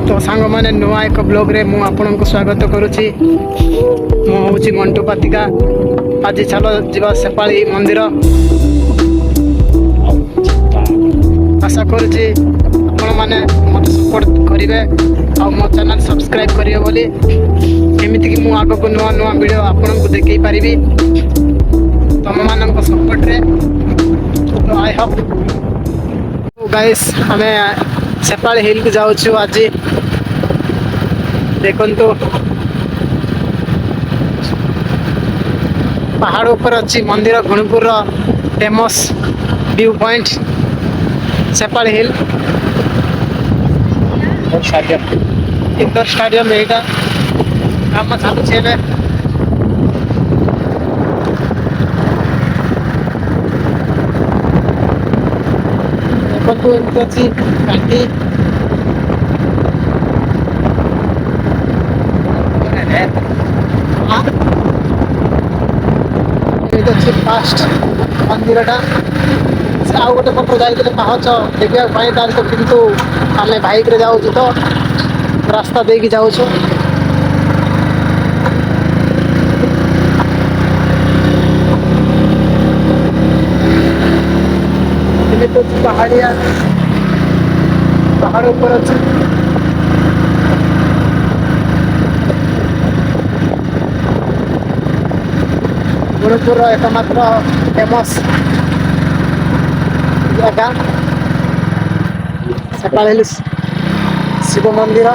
तो सांग मैंने नुआ एक ब्लॉग रे मु आपन को स्वागत करुच्ची। मु हूँ मंटू पातिका। आज चलो जीवा सेपाली मंदिर। आशा करुच्ची आपण मैंने मत सपोर्ट करेंगे और मो चैनल सब्सक्राइब करेंगे बोली एमती कि आग को नुआ नुआ वीडियो आपन को देखई पारिबी तुम मान सपोर्ट रे। तो आई होप गाइस हमें सेपाली हिल को जाऊँ आज। देखो पहाड़ ऊपर अच्छी मंदिर गुणपुर फेमस व्यू पॉइंट सेपाली हिल इंडोर स्टेडियम यहाँ काम चालू है। देखो एमती अच्छी गाड़ी अच्छी फास्ट मंदिर आउ गोटे पट जाइए पाहच देखा तो किंतु आम बाइक रे जाऊँ तो रास्ता दे कि जाऊँ पहाड़िया पहाड़ ऊपर अच्छे गुणपुर एकमात्र फेमस जगह सेपाली हिल शिव मंदिर।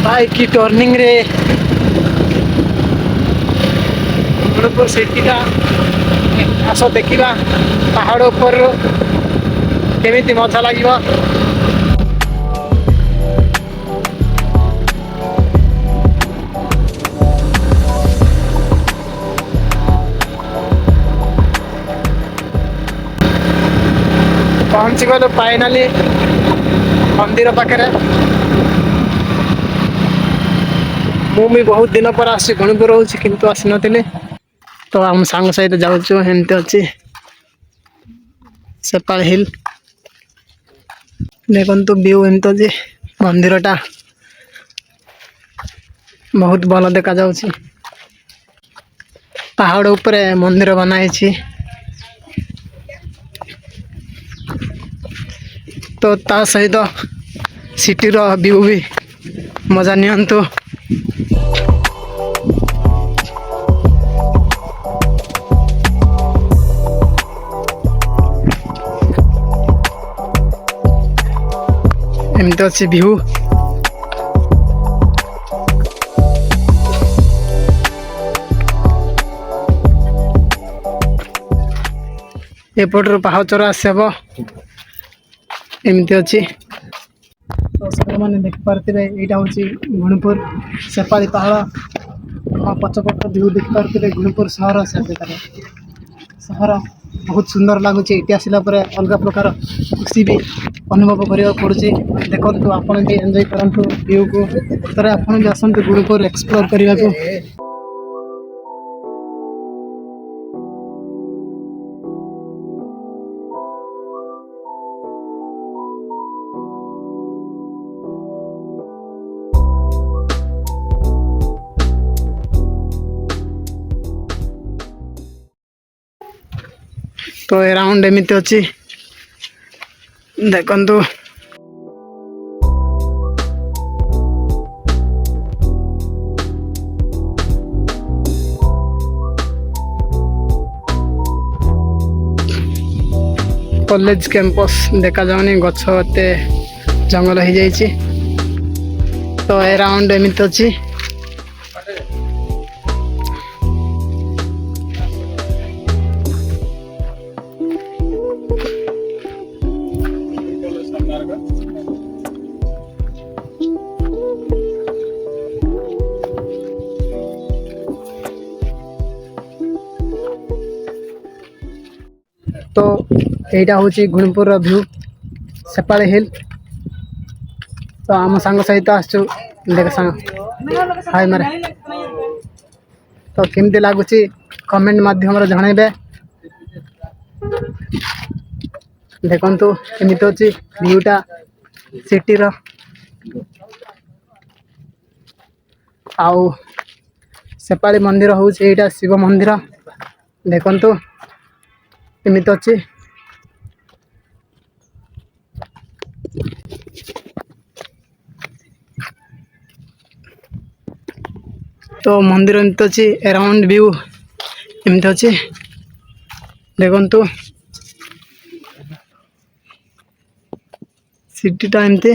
बाइक की टर्निंग रे गुणपुर सिटी का आस देखा पहाड़ ऊपर केमिति मजा लगे। पहुंची गलु फाइनाली मंदिर पाखे। मुझे बहुत दिन पर आसी गुणपुर रोचे किंतु आसी नी तो आम सांग सहित जाऊँ एमती अच्छी सेपाली हिल। देखो व्यू एमती अच्छी मंदिरटा बहुत भल देखा जाउछि। पहाड़ ऊपर मंदिर बनाई तो ता सहित सिटी रो व्यू भी मजा नियंतु। एमती अच्छी व्यू एपटर पाहचर आसब एमती अच्छी। तो सब मैंने देखिपारे यहाँ हूँ गुणपुर सेपाली पहाड़ पछपट व्यू देखिपारे गुणपुर सहर सहर बहुत सुंदर लगुच। ये आसला अलग प्रकार खुशी भी अनुभव करने पड़ुଛି। देखो आपन भी एंजॉय करंतु व्यू को तर आपन भी आसंतु गुणपुर एक्सप्लोर करने को। तो अराउंड एमती अच्छी देखु कॉलेज कैंपस देखा जाऊनी गछ एते जंगल हो जाइए। तो अराउंड एमती अच्छी तो यहीटा हूँ गुणपुर व्यू सेपाली हिल। तो आम सांग सहित आसचु देख सांग हाय मारे। तो केमती लगुच कमेंट माध्यम जनइबे। देखु एमती अच्छी व्यूटा सिटी रो आउ सेपाली मंदिर हूँ यहाँ शिव मंदिर। देखु एमती अच्छी तो मंदिर एमती अच्छी अराउंड व्यू एमती अच्छी। देखु सिटीटा एमती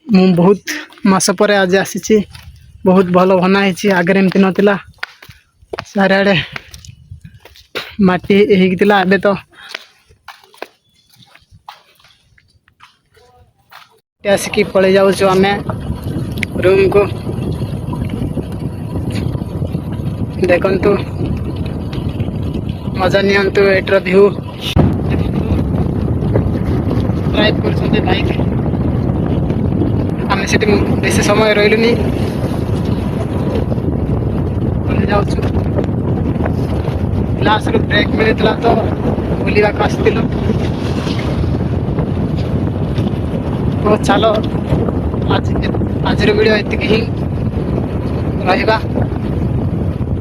मु बहुत मास पर आज आसी बहुत भल बनाई आगे एमती नाला चारिड़े माटी होता एबे तो आसिक पलि जाऊँ आम रूम को। देखु मजा नियंतु एटर व्यू ड्राइव कर बाइक। आम से बेस समय रही जाऊँ क्लास ब्रेक मिलता तो बुलवा आसलु। तो चलो आज वीडियो ये ही रहा।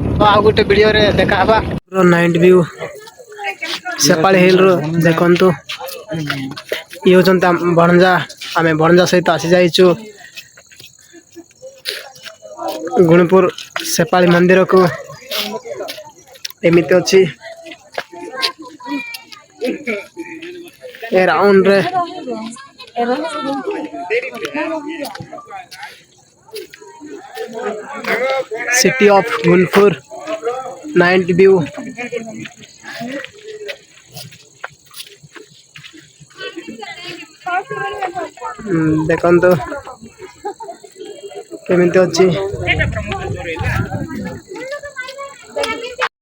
तो आ गोटे वीडियो रे देखा नाइट व्यू सेपाली हिल रो। देखु ये हूँ भणजा आम भणजा सहित आसी जाइचु गुणपुर सेपाली मंदिर को। एमती अच्छी राउंड रे city of Gunpur night view. देखो केमती अच्छी